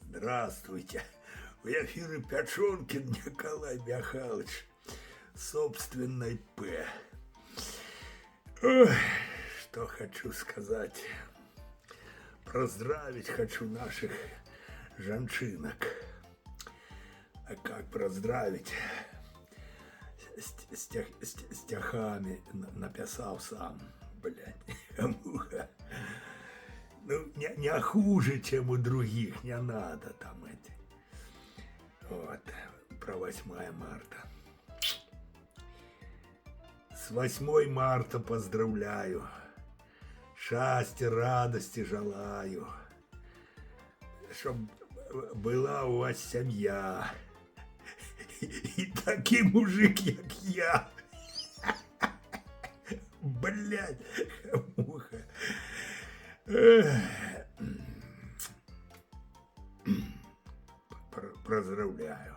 Здравствуйте. В эфире Пячонкин Николай Михайлович. Собственной П. Ой, что хочу сказать. Поздравить хочу наших женщинок. А как поздравить? Стихами написал сам, блядь, муха. Ну, не хуже, чем у других, не надо там эти. Вот, про 8 марта. С 8 марта поздравляю. Счастья, радости желаю. Чтоб была у вас семья. И такий мужик, як я. Блядь, муха. Поздравляю.